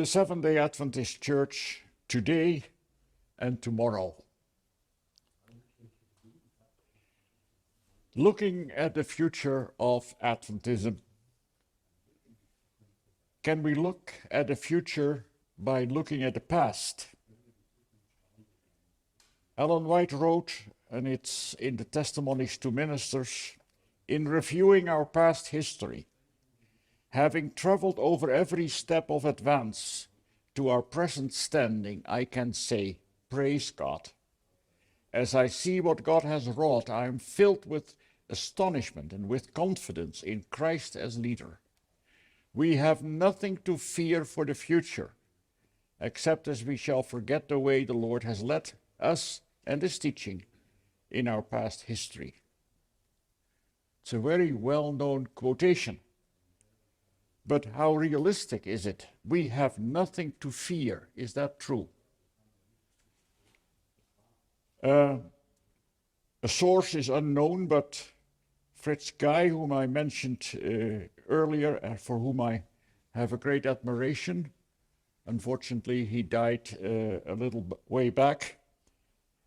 the Seventh-day Adventist Church today and tomorrow. Looking at the future of Adventism, can we look at the future by looking at the past? Ellen White wrote, and it's in the Testimonies to Ministers, in reviewing our past history, having traveled over every step of advance to our present standing, I can say, praise God. As I see what God has wrought, I am filled with astonishment and with confidence in Christ as leader. We have nothing to fear for the future, except as we shall forget the way the Lord has led us and His teaching in our past history. It's a very well-known quotation. But how realistic is it? We have nothing to fear. Is that true? A source is unknown, but Fritz Guy, whom I mentioned earlier, for whom I have a great admiration. Unfortunately, he died a little way back.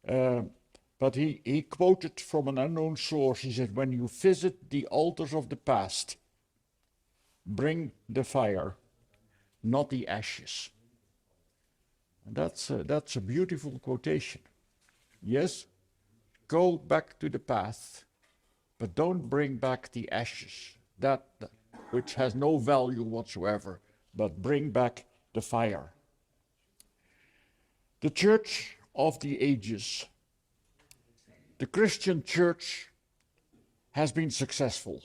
But he quoted from an unknown source. He said, when you visit the altars of the past, bring the fire, not the ashes. And that's a beautiful quotation. Yes, go back to the past, but don't bring back the ashes, that which has no value whatsoever, but bring back the fire. The Church of the Ages, the Christian Church, has been successful.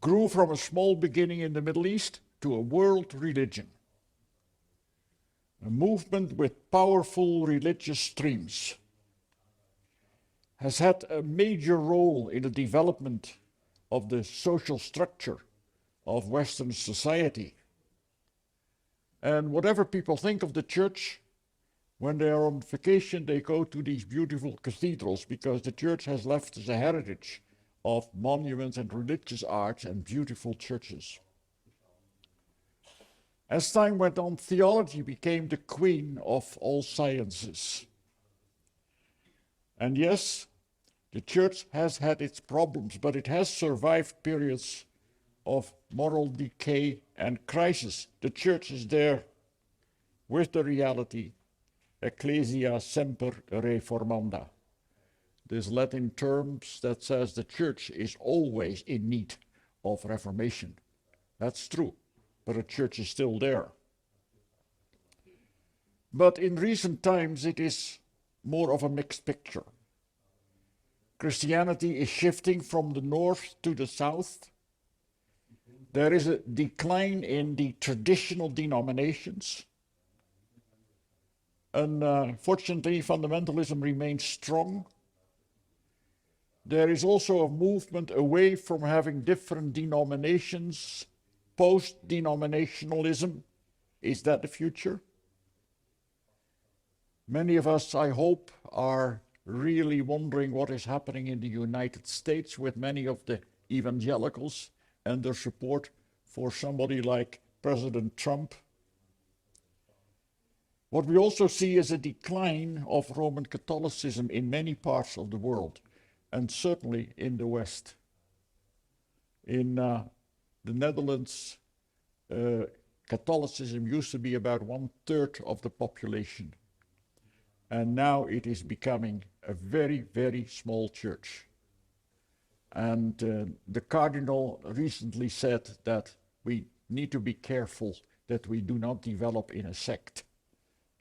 Grew from a small beginning in the Middle East to a world religion. A movement with powerful religious streams. Has had a major role in the development of the social structure of Western society. And whatever people think of the church, when they are on vacation, they go to these beautiful cathedrals because the church has left us a heritage of monuments and religious arts and beautiful churches. As time went on, theology became the queen of all sciences. And yes, the church has had its problems, but it has survived periods of moral decay and crisis. The church is there with the reality, Ecclesia semper reformanda. This Latin term that says the church is always in need of reformation. That's true, but the church is still there. But in recent times it is more of a mixed picture. Christianity is shifting from the north to the south. There is a decline in the traditional denominations. Unfortunately, fundamentalism remains strong. There is also a movement away from having different denominations, post-denominationalism. Is that the future? Many of us, I hope, are really wondering what is happening in the United States with many of the evangelicals and their support for somebody like President Trump. What we also see is a decline of Roman Catholicism in many parts of the world, and certainly in the West. In the Netherlands, Catholicism used to be about 1/3 of the population. And now it is becoming a very, very small church. And the Cardinal recently said that we need to be careful that we do not develop in a sect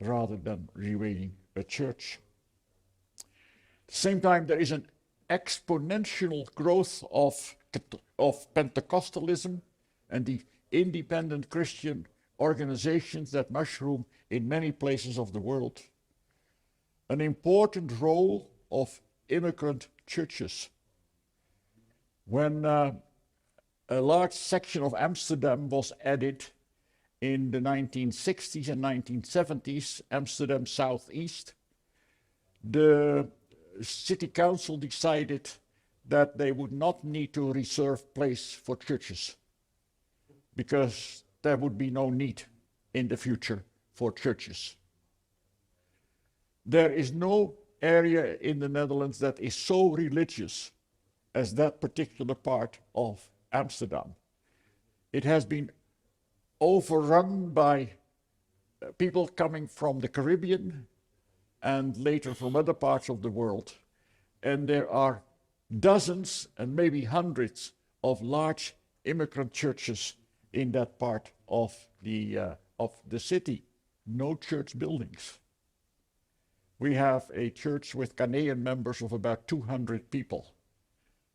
rather than remaining a church. At the same time, there is an exponential growth of Pentecostalism and the independent Christian organizations that mushroom in many places of the world. An important role of immigrant churches. When a large section of Amsterdam was added in the 1960s and 1970s, Amsterdam Southeast, the city council decided that they would not need to reserve place for churches because there would be no need. in the future for churches. There is no area in the Netherlands that is so religious as that particular part of Amsterdam. It has been overrun by people coming from the Caribbean and later from other parts of the world. And there are dozens and maybe hundreds of large immigrant churches in that part of the city. No church buildings. We have a church with Ghanaian members of about 200 people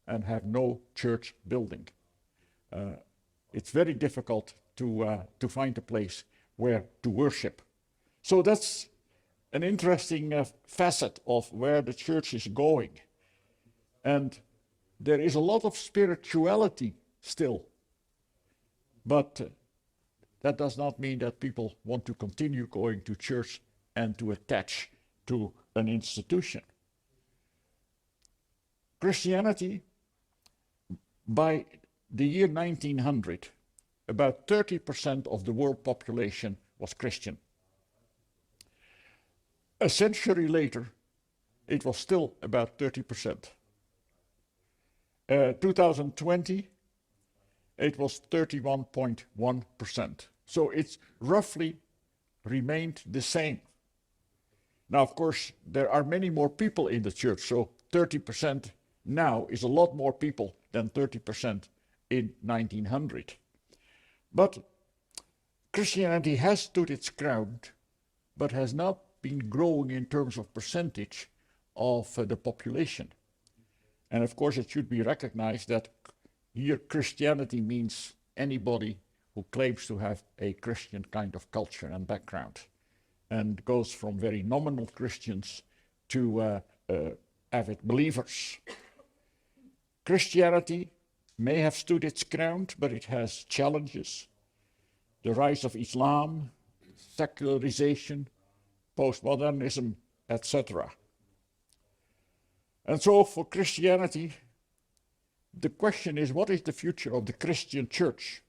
and have no church building. It's very difficult to find a place where to worship. So that's an interesting facet of where the church is going. And there is a lot of spirituality still. But that does not mean that people want to continue going to church and to attach to an institution. Christianity, by the year 1900, about 30% of the world population was Christian. A century later, it was still about 30%. 2020, it was 31.1%. So it's roughly remained the same. Now, of course, there are many more people in the church, so 30% now is a lot more people than 30% in 1900. But Christianity has stood its ground, but has not been growing in terms of percentage of the population. And of course, it should be recognized that here Christianity means anybody who claims to have a Christian kind of culture and background, and goes from very nominal Christians to avid believers. Christianity may have stood its ground, but it has challenges. The rise of Islam, secularization, postmodernism, etc. And so for Christianity, the question is, what is the future of the Christian church?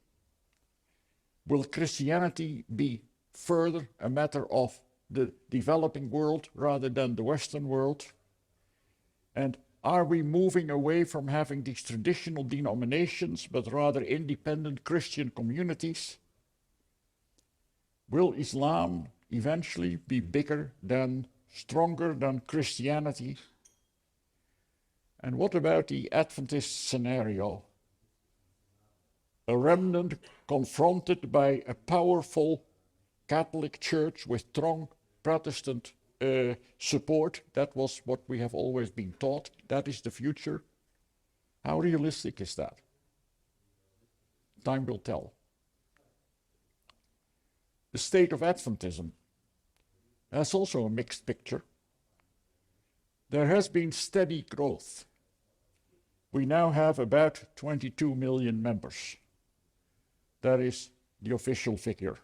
Will Christianity be further a matter of the developing world rather than the Western world? And are we moving away from having these traditional denominations, but rather independent Christian communities? Will Islam eventually be bigger than, stronger than Christianity? And what about the Adventist scenario? A remnant confronted by a powerful Catholic Church with strong Protestant support. That was what we have always been taught. That is the future. How realistic is that? Time will tell. The state of Adventism. That's also a mixed picture. There has been steady growth. We now have about 22 million members. That is the official figure.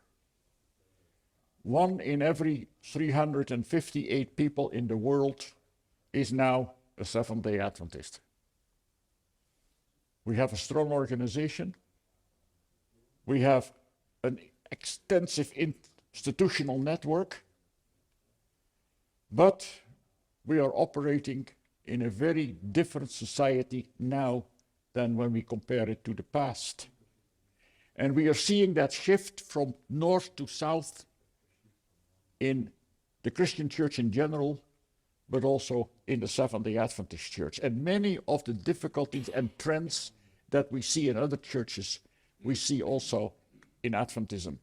1 in every 358 people in the world is now a Seventh-day Adventist. We have a strong organization. We have an extensive institutional network. But we are operating in a very different society now than when we compare it to the past. And we are seeing that shift from north to south in the Christian church in general, but also in the Seventh-day Adventist church. And many of the difficulties and trends that we see in other churches, we see also in Adventism.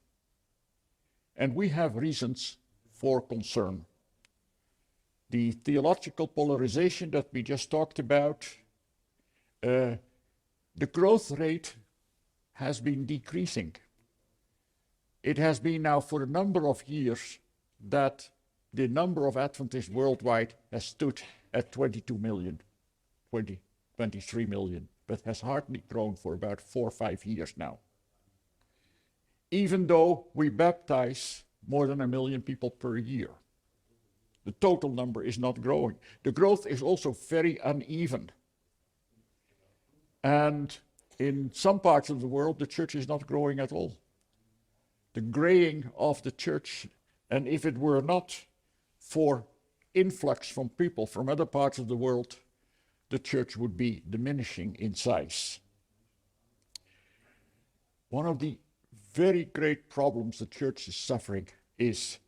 And we have reasons for concern. The theological polarization that we just talked about, the growth rate has been decreasing. It has been now for a number of years that the number of Adventists worldwide has stood at 22 million, 23 million, but has hardly grown for about 4 or 5 years now. Even though we baptize more than 1 million people per year. The total number is not growing. The growth is also very uneven. And in some parts of the world, the church is not growing at all. the graying of the church, and if it were not for influx from people from other parts of the world, the church would be diminishing in size. One of the very great problems the church is suffering is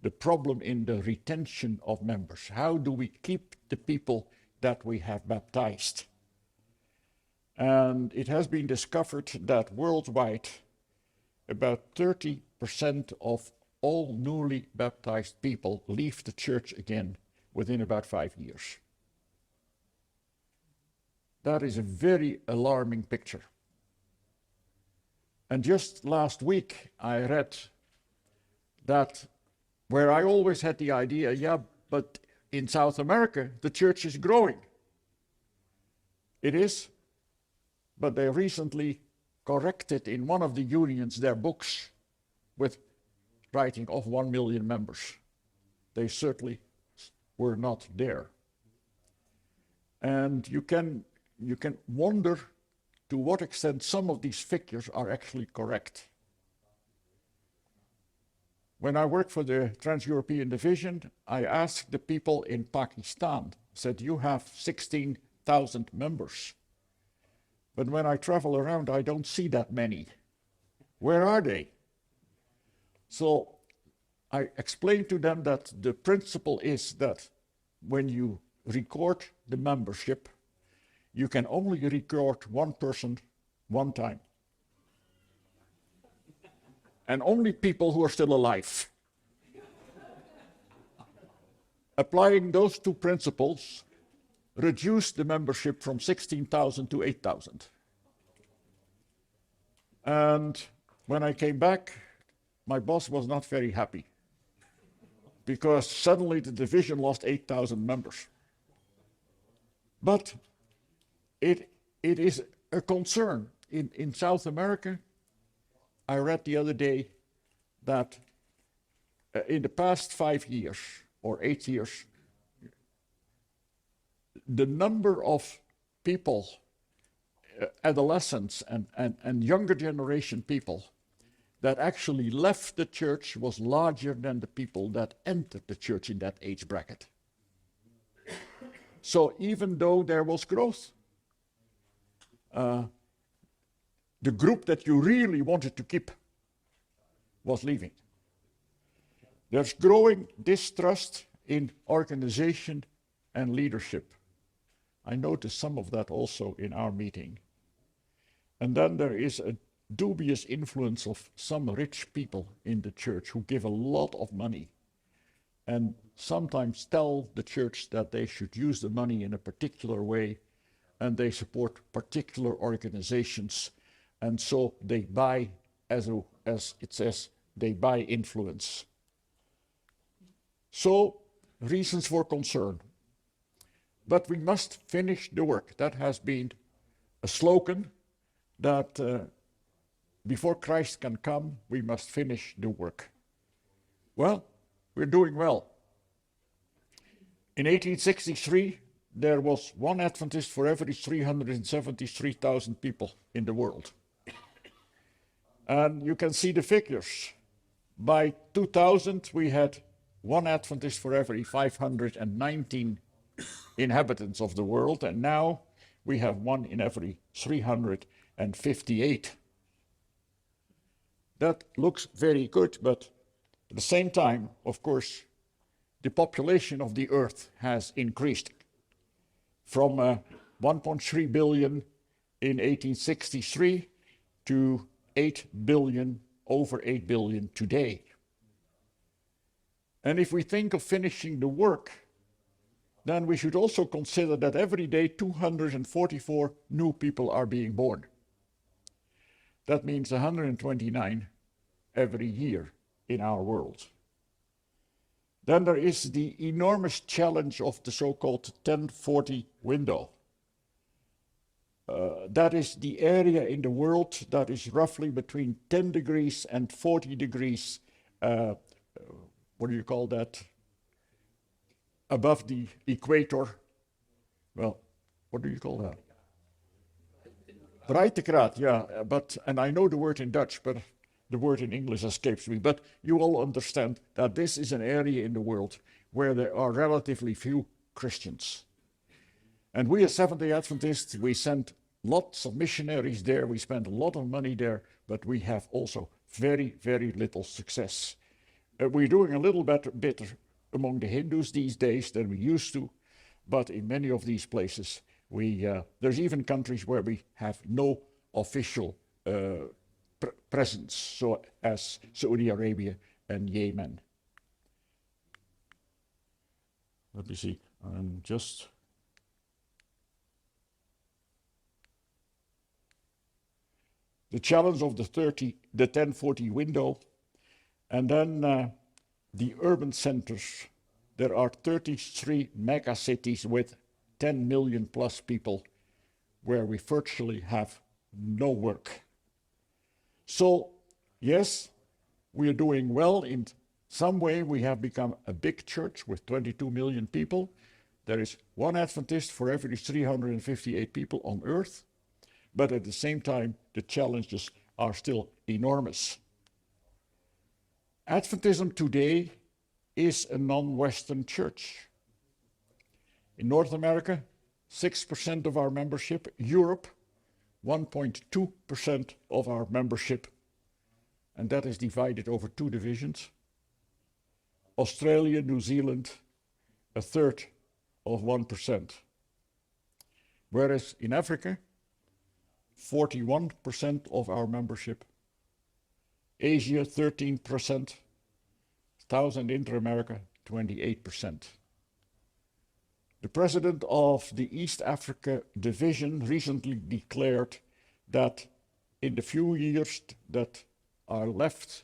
the problem in the retention of members. How do we keep the people that we have baptized? And it has been discovered that worldwide, about 30% of all newly baptized people leave the church again within about 5 years. That is a very alarming picture. And just last week I read that where I always had the idea, yeah, but in South America the church is growing. It is, but they recently corrected in one of the unions their books with writing of 1 million members. They certainly were not there. And you can wonder to what extent some of these figures are actually correct. When I worked for the Trans-European Division, I asked the people in Pakistan, said, you have 16,000 members. But when I travel around, I don't see that many. Where are they? So I explained to them that the principle is that when you record the membership, you can only record one person one time. And only people who are still alive. Applying those two principles reduced the membership from 16,000 to 8,000. And when I came back, my boss was not very happy because suddenly the division lost 8,000 members. But it is a concern. In South America, I read the other day that in the past 5 years or 8 years, the number of people, adolescents and younger generation people, that actually left the church was larger than the people that entered the church in that age bracket. So even though there was growth, the group that you really wanted to keep was leaving. There's growing distrust in organization and leadership. I noticed some of that also in our meeting. And then there is a dubious influence of some rich people in the church who give a lot of money and sometimes tell the church that they should use the money in a particular way, and they support particular organizations, and so they buy, as it says, they buy influence. So, reasons for concern. But we must finish the work. That has been a slogan that before Christ can come, we must finish the work. Well, we're doing well. In 1863, there was one Adventist for every 373,000 people in the world. And you can see the figures. By 2000, we had one Adventist for every 519 inhabitants of the world, and now we have one in every 358. That looks very good, but at the same time, of course, the population of the earth has increased from 1.3 billion in 1863 to 8 billion, over 8 billion today. And if we think of finishing the work, then we should also consider that every day 244 new people are being born. That means 129 every year in our world. Then there is the enormous challenge of the so-called 1040 window. That is the area in the world that is roughly between 10 degrees and 40 degrees, what do you call that? Above the equator. Well, what do you call that? Breedtegraad, yeah, and I know the word in Dutch, but the word in English escapes me, but you all understand that this is an area in the world where there are relatively few Christians. And we as Seventh-day Adventists, we send lots of missionaries there, we spend a lot of money there, but we have also very, very little success. We're doing a little better among the Hindus these days than we used to, but in many of these places, there's even countries where we have no official presence, so as Saudi Arabia and Yemen. Let me see, the challenge of the 1040 window, and then the urban centers. There are 33 mega cities with 10 million plus people where we virtually have no work. So, yes, we are doing well in some way. We have become a big church with 22 million people. There is one Adventist for every 358 people on earth. But at the same time, the challenges are still enormous. Adventism today is a non-Western church. In North America, 6% of our membership. Europe, 1.2% of our membership. And that is divided over two divisions. Australia, New Zealand, a third of 1%. Whereas in Africa, 41% of our membership. Asia, 13%. South and Inter-America, 28%. The president of the East Africa Division recently declared that in the few years that are left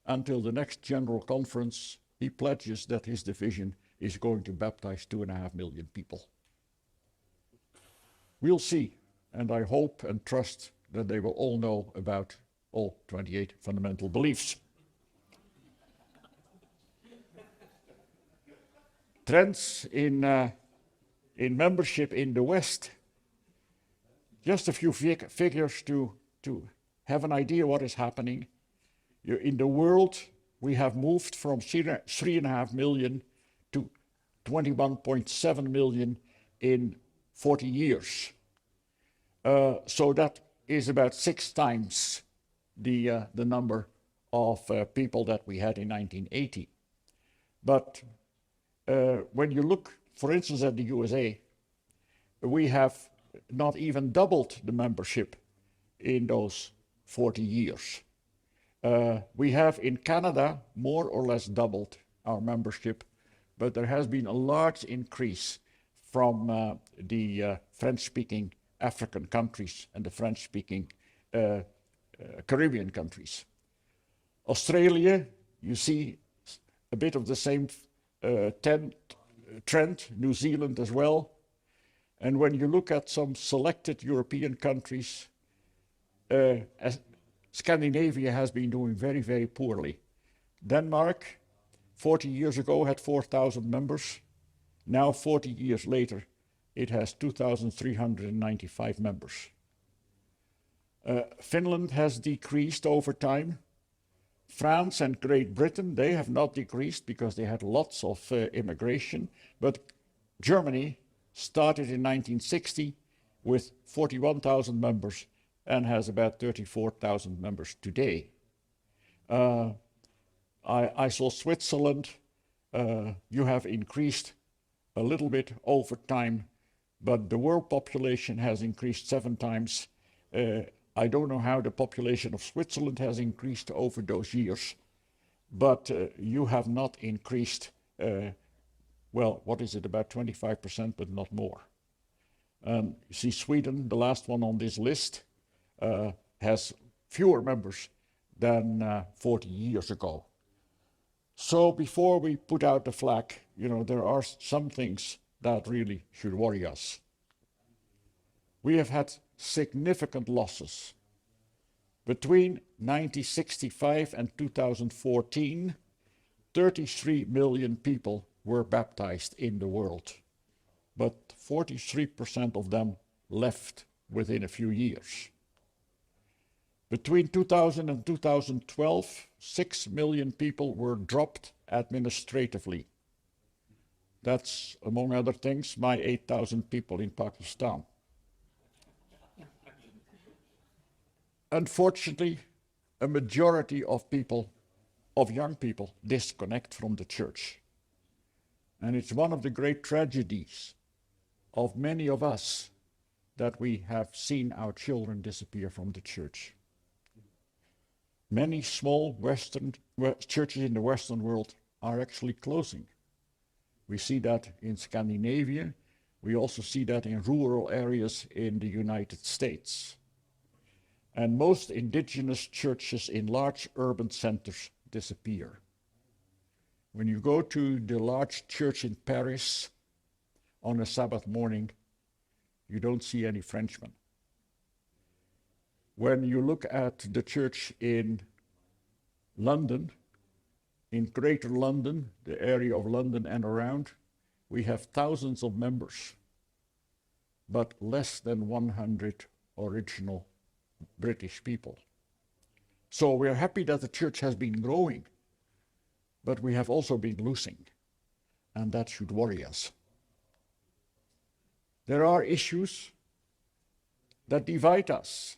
until the next general conference, he pledges that his division is going to baptize 2.5 million people. We'll see. And I hope and trust that they will all know about all 28 fundamental beliefs. Trends in membership in the West. Just a few figures to have an idea what is happening. In the world, we have moved from 3.5 million to 21.7 million in 40 years. So that is about 6 times the number of people that we had in 1980. But when you look, for instance, at the USA, we have not even doubled the membership in those 40 years. We have in Canada more or less doubled our membership, but there has been a large increase from the French-speaking African countries and the French-speaking Caribbean countries. Australia, you see a bit of the same trend, New Zealand as well. And when you look at some selected European countries, Scandinavia has been doing very, very poorly. Denmark, 40 years ago, had 4,000 members. Now, 40 years later, it has 2,395 members. Finland has decreased over time. France and Great Britain, they have not decreased because they had lots of immigration. But Germany started in 1960 with 41,000 members and has about 34,000 members today. I saw Switzerland. You have increased a little bit over time, but the world population has increased 7 times. I don't know how the population of Switzerland has increased over those years, but you have not increased, well, what is it, about 25%, but not more. You see Sweden, the last one on this list, has fewer members than 40 years ago. So before we put out the flag, there are some things that really should worry us. We have had significant losses. Between 1965 and 2014, 33 million people were baptized in the world, but 43% of them left within a few years. Between 2000 and 2012, 6 million people were dropped administratively. That's, among other things, my 8,000 people in Pakistan. Unfortunately, a majority of people, of young people, disconnect from the church. And it's one of the great tragedies of many of us that we have seen our children disappear from the church. Many small churches in the Western world are actually closing. We see that in Scandinavia. We also see that in rural areas in the United States. And most indigenous churches in large urban centers disappear. When you go to the large church in Paris on a Sabbath morning, you don't see any Frenchmen. When you look at the church in London, in Greater London, the area of London and around, we have thousands of members, but less than 100 original British people. So we are happy that the church has been growing, but we have also been losing, and that should worry us. There are issues that divide us.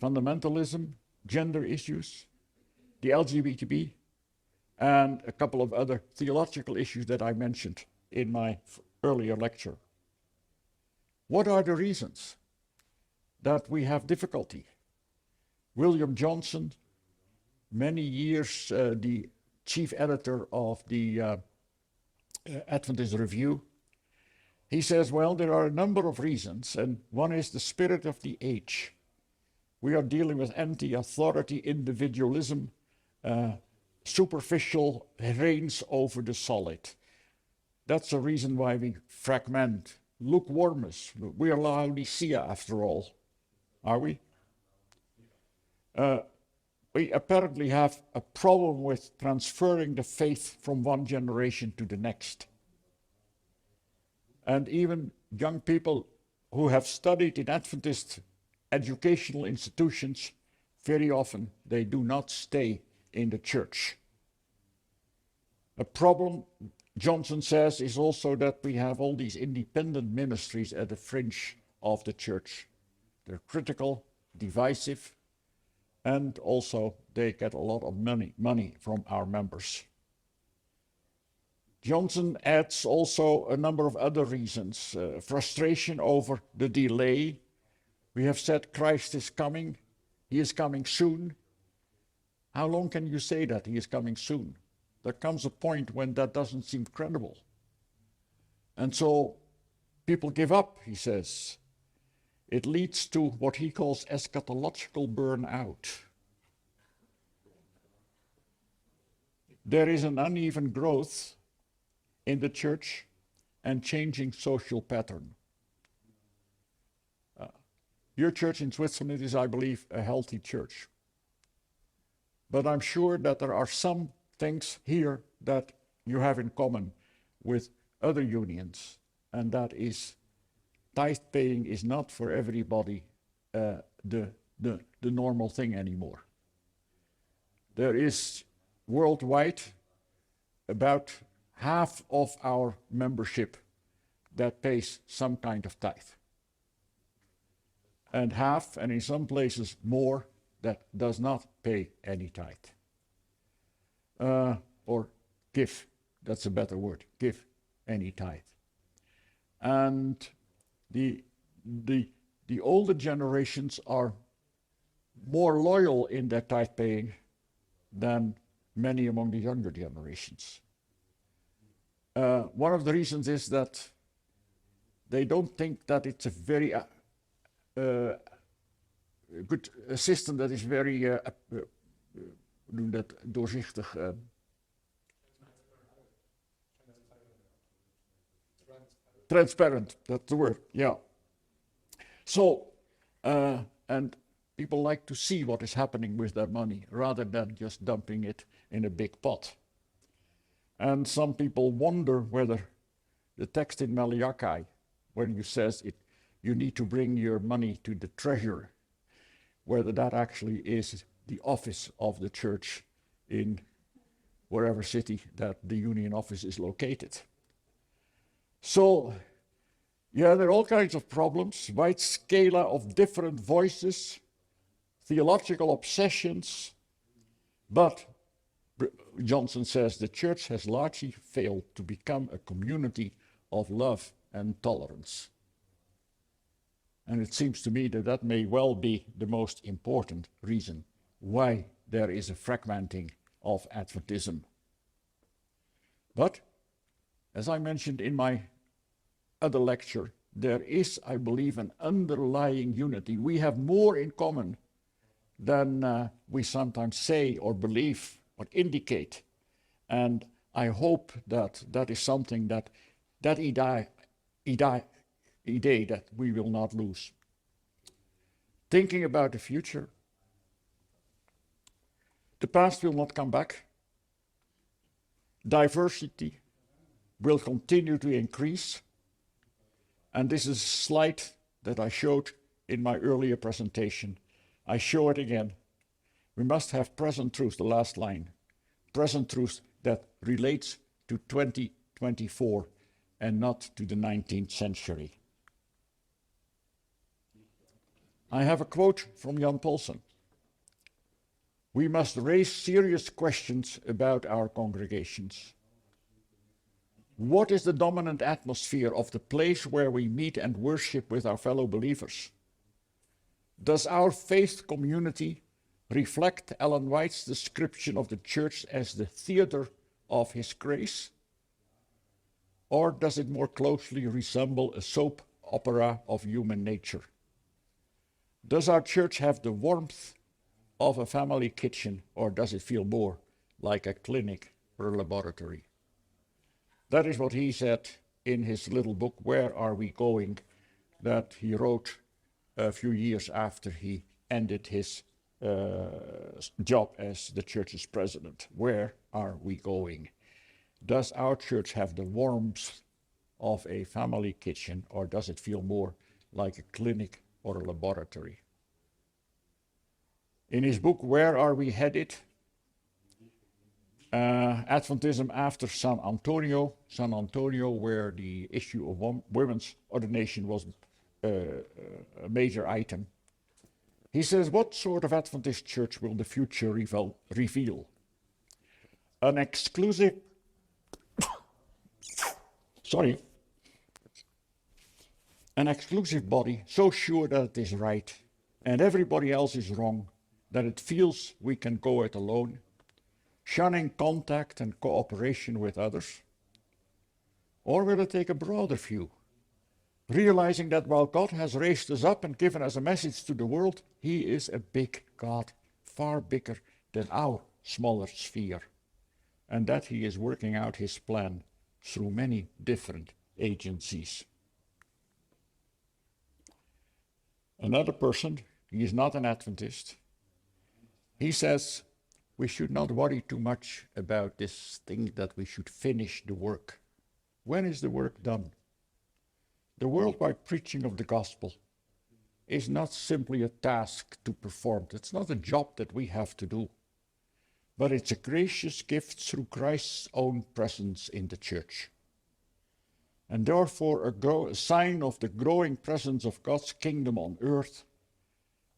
Fundamentalism, gender issues, the LGBT, and a couple of other theological issues that I mentioned in my earlier lecture. What are the reasons that we have difficulty? William Johnson, many years the chief editor of the Adventist Review, he says, well, there are a number of reasons, and one is the spirit of the age. We are dealing with anti-authority individualism, superficial reigns over the solid. That's the reason why we fragment. Lukewarmness. We are Laodicea after all, are we? We apparently have a problem with transferring the faith from one generation to the next. And even young people who have studied in Adventist educational institutions, very often they do not stay in the church. A problem, Johnson says, is also that we have all these independent ministries at the fringe of the church. They're critical, divisive, and also they get a lot of money from our members. Johnson adds also a number of other reasons. Frustration over the delay. We have said Christ is coming. He is coming soon. How long can you say that he is coming soon? There comes a point when that doesn't seem credible. And so people give up, he says. It leads to what he calls eschatological burnout. There is an uneven growth in the church and changing social pattern. Your church in Switzerland is, I believe, a healthy church. But I'm sure that there are some things here that you have in common with other unions, and that is tithe paying is not for everybody the normal thing anymore. There is worldwide about half of our membership that pays some kind of tithe. And half, and in some places more, that does not pay any tithe. Or give, that's a better word, give any tithe. And the older generations are more loyal in their tithe paying than many among the younger generations. One of the reasons is that they don't think that it's a very good system that is very doorzichtig. Transparent, that's the word, yeah. So, and people like to see what is happening with their money rather than just dumping it in a big pot. And some people wonder whether the text in Malachi, when you says it, you need to bring your money to the treasurer, whether that actually is the office of the church in wherever city that the union office is located. So, yeah, there are all kinds of problems, wide scala of different voices, theological obsessions, but Johnson says the church has largely failed to become a community of love and tolerance. And it seems to me that that may well be the most important reason why there is a fragmenting of Adventism. But, as I mentioned in my other lecture, there is, I believe, an underlying unity. We have more in common than we sometimes say or believe or indicate. And I hope that that is something that idea that we will not lose. Thinking about the future, the past will not come back. Diversity will continue to increase. And this is a slide that I showed in my earlier presentation. I show it again. We must have present truth, the last line. Present truth that relates to 2024 and not to the 19th century. I have a quote from Jan Paulsen. We must raise serious questions about our congregations. What is the dominant atmosphere of the place where we meet and worship with our fellow believers? Does our faith community reflect Ellen White's description of the church as the theater of his grace? Or does it more closely resemble a soap opera of human nature? Does our church have the warmth of a family kitchen, or does it feel more like a clinic or a laboratory? That is what he said in his little book, Where Are We Going?, that he wrote a few years after he ended his job as the church's president. Where are we going? Does our church have the warmth of a family kitchen, or does it feel more like a clinic or a laboratory? In his book, Where Are We Headed? Adventism after San Antonio, where the issue of women's ordination was a major item. He says, what sort of Adventist church will the future reveal? An exclusive, an exclusive body so sure that it is right and everybody else is wrong, that it feels we can go it alone, shunning contact and cooperation with others? Or will it take a broader view, realizing that while God has raised us up and given us a message to the world, He is a big God, far bigger than our smaller sphere, and that He is working out His plan through many different agencies? Another person, he is not an Adventist, he says, we should not worry too much about this thing that we should finish the work. When is the work done? The worldwide preaching of the gospel is not simply a task to perform. It's not a job that we have to do, but it's a gracious gift through Christ's own presence in the church. And therefore a sign of the growing presence of God's kingdom on earth,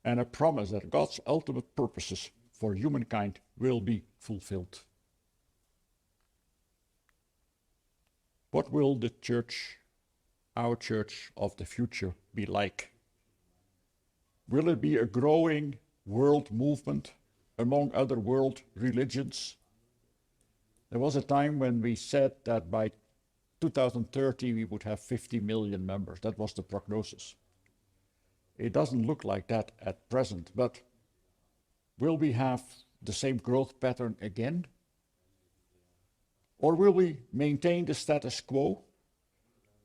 and a promise that God's ultimate purposes for humankind will be fulfilled. What will the church, our church of the future, be like? Will it be a growing world movement among other world religions? There was a time when we said that by 2030 we would have 50 million members. That was the prognosis. It doesn't look like that at present, but will we have the same growth pattern again? Or will we maintain the status quo,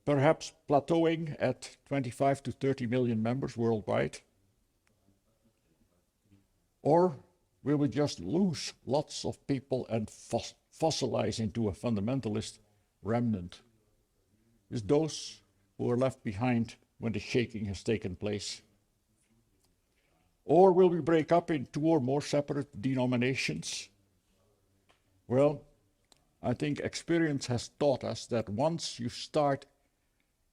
perhaps plateauing at 25 to 30 million members worldwide? Or will we just lose lots of people and fossilize into a fundamentalist remnant? It's those who are left behind when the shaking has taken place. Or will we break up in 2 or more separate denominations? Well, I think experience has taught us that once you start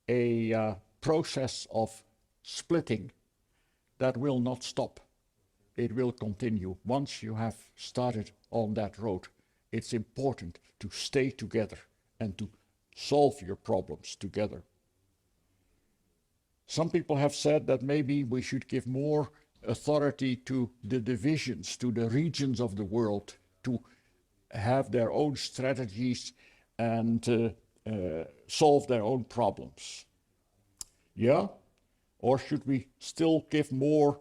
a process of splitting, that will not stop. It will continue. Once you have started on that road, it's important to stay together and to solve your problems together. Some people have said that maybe we should give more authority to the divisions, to the regions of the world, to have their own strategies and solve their own problems. Yeah? Or should we still give more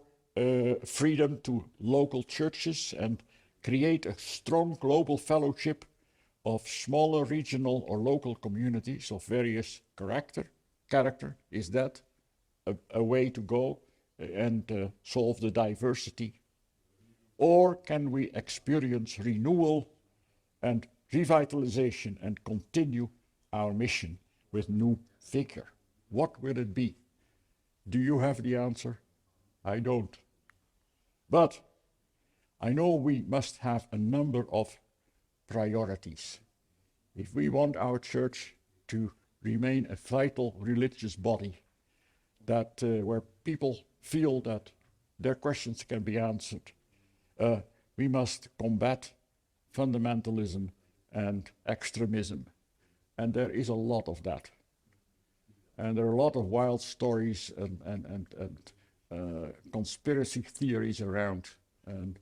freedom to local churches and create a strong global fellowship of smaller regional or local communities of various character? Is that a way to go and solve the diversity? Or can we experience renewal and revitalization and continue our mission with new vigor? What will it be? Do you have the answer? I don't. But I know we must have a number of priorities. If we want our church to remain a vital religious body, that where people feel that their questions can be answered, we must combat fundamentalism and extremism. And there is a lot of that. And there are a lot of wild stories and conspiracy theories around. And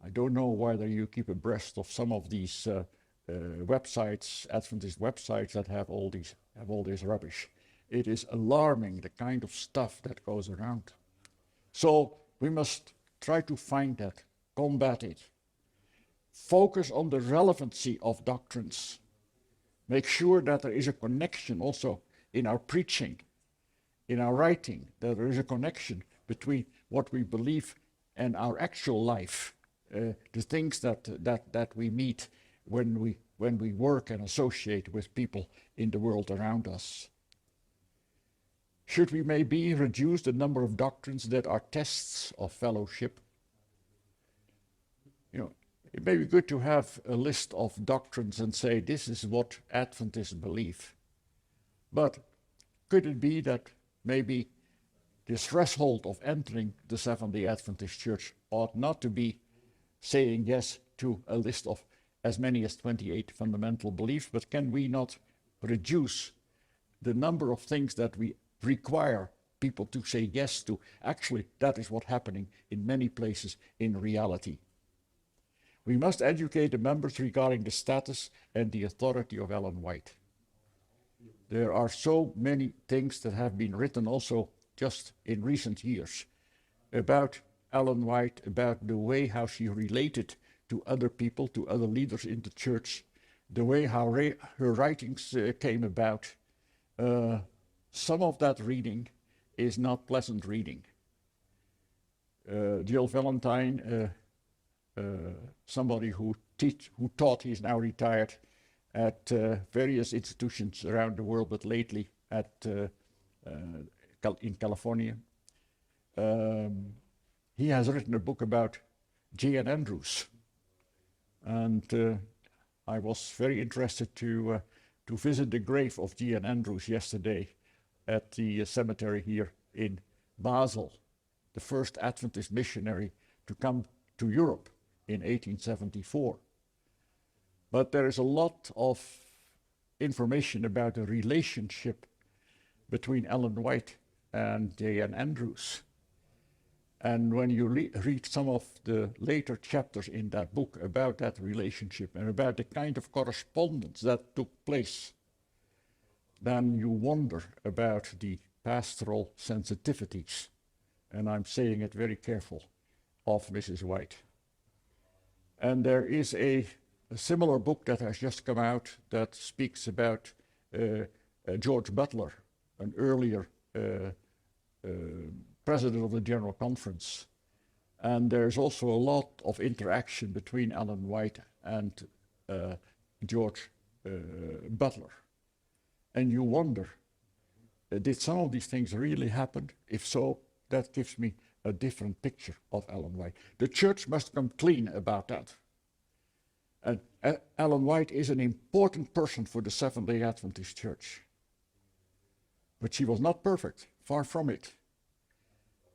I don't know whether you keep abreast of some of these websites, Adventist websites that have all this rubbish. It is alarming, the kind of stuff that goes around. So we must try to find that, combat it. Focus on the relevancy of doctrines. Make sure that there is a connection also in our preaching, in our writing, that there is a connection between what we believe and our actual life, the things that we meet when we work and associate with people in the world around us. Should we maybe reduce the number of doctrines that are tests of fellowship? You know, it may be good to have a list of doctrines and say, this is what Adventists believe. But could it be that maybe the threshold of entering the Seventh-day Adventist Church ought not to be saying yes to a list of as many as 28 fundamental beliefs, but can we not reduce the number of things that we require people to say yes to? Actually, that is what's happening in many places in reality. We must educate the members regarding the status and the authority of Ellen White. There are so many things that have been written also just in recent years about Ellen White, about the way how she related to other people, to other leaders in the church, the way how her writings came about. Some of that reading is not pleasant reading. Jill Valentine, somebody who taught, he's now retired, at various institutions around the world, but lately in California. He has written a book about J.N. Andrews. And I was very interested to visit the grave of J.N. Andrews yesterday at the cemetery here in Basel, the first Adventist missionary to come to Europe in 1874. But there is a lot of information about the relationship between Ellen White and J.N. Andrews. And when you read some of the later chapters in that book about that relationship and about the kind of correspondence that took place, then you wonder about the pastoral sensitivities, and I'm saying it very careful, of Mrs. White. And there is a similar book that has just come out that speaks about George Butler, an earlier president of the General Conference. And there's also a lot of interaction between Ellen White and George Butler. And you wonder, did some of these things really happen? If so, that gives me a different picture of Ellen White. The church must come clean about that. And Ellen White is an important person for the Seventh-day Adventist Church. But she was not perfect, far from it.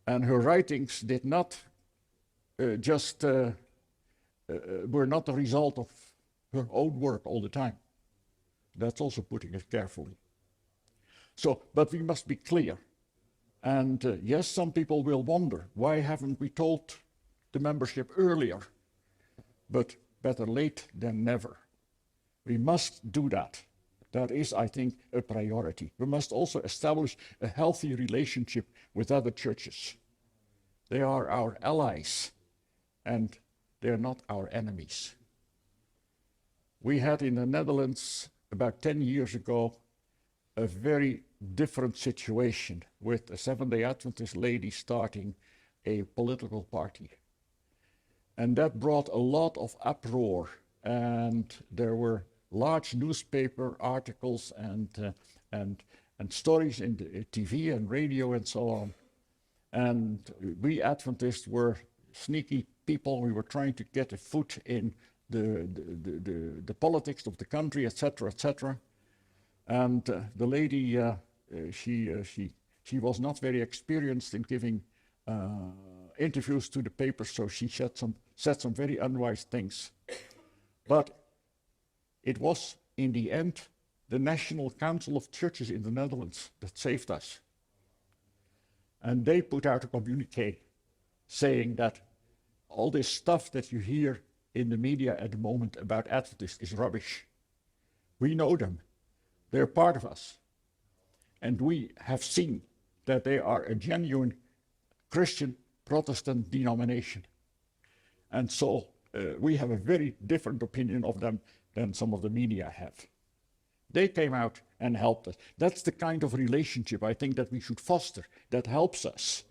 And her writings did not were not a result of her own work all the time. That's also putting it carefully. So, but we must be clear. And yes, some people will wonder, why haven't we told the membership earlier? But better late than never. We must do that. That is, I think, a priority. We must also establish a healthy relationship with other churches. They are our allies, and they're not our enemies. We had in the Netherlands about 10 years ago a very different situation with a Seventh-day Adventist lady starting a political party. And that brought a lot of uproar, and there were large newspaper articles and stories in the TV and radio and so on. And we Adventists were sneaky people. We were trying to get a foot in the politics of the country, etc., etc. And the lady, she was not very experienced in giving interviews to the papers, so she said some very unwise things. But it was, in the end, the National Council of Churches in the Netherlands that saved us. And they put out a communiqué saying that all this stuff that you hear in the media at the moment about Adventists is rubbish. We know them. They're part of us. And we have seen that they are a genuine Christian Protestant denomination. And so we have a very different opinion of them than some of the media have. They came out and helped us. That's the kind of relationship I think that we should foster, that helps us.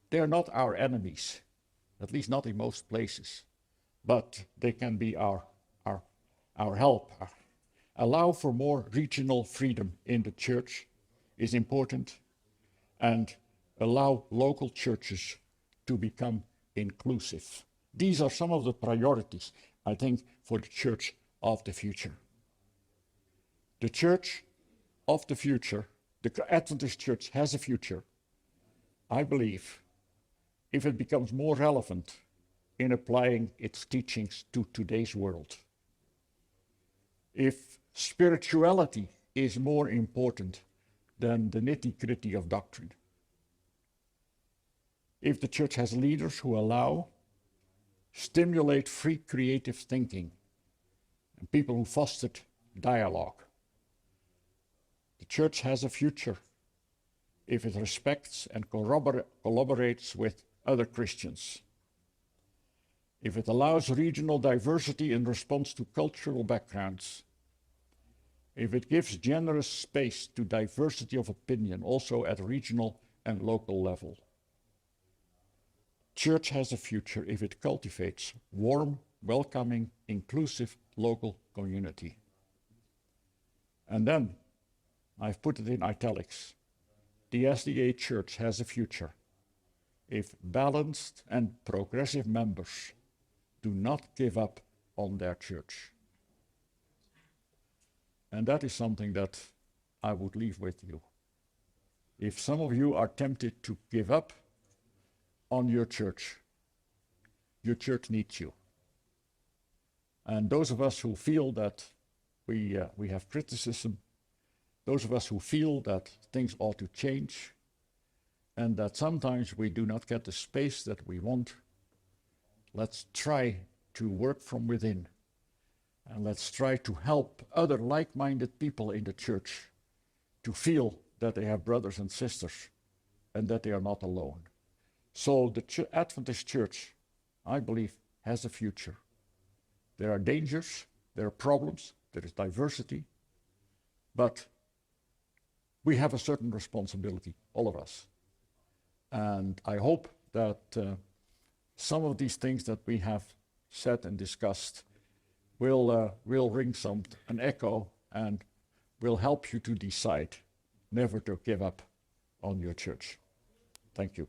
They're not our enemies, at least not in most places, but they can be our help. Allow for more regional freedom in the church is important, and allow local churches to become inclusive. These are some of the priorities, I think, for the church of the future. The church of the future, the Adventist church has a future, I believe, if it becomes more relevant in applying its teachings to today's world. If spirituality is more important than the nitty-gritty of doctrine. If the church has leaders who allow, stimulate free creative thinking, and people who fostered dialogue. The church has a future if it respects and collaborates with other Christians. If it allows regional diversity in response to cultural backgrounds. If it gives generous space to diversity of opinion, also at regional and local level. Church has a future if it cultivates warm, welcoming, inclusive local community. And then, I've put it in italics, the SDA Church has a future if balanced and progressive members do not give up on their church. And that is something that I would leave with you. If some of you are tempted to give up on your church needs you. And those of us who feel that we have criticism, those of us who feel that things ought to change, and that sometimes we do not get the space that we want, let's try to work from within. And let's try to help other like-minded people in the church to feel that they have brothers and sisters and that they are not alone. So the Adventist Church, I believe, has a future. There are dangers, there are problems, there is diversity, but we have a certain responsibility, all of us. And I hope that some of these things that we have said and discussed will ring an echo and will help you to decide never to give up on your church. Thank you.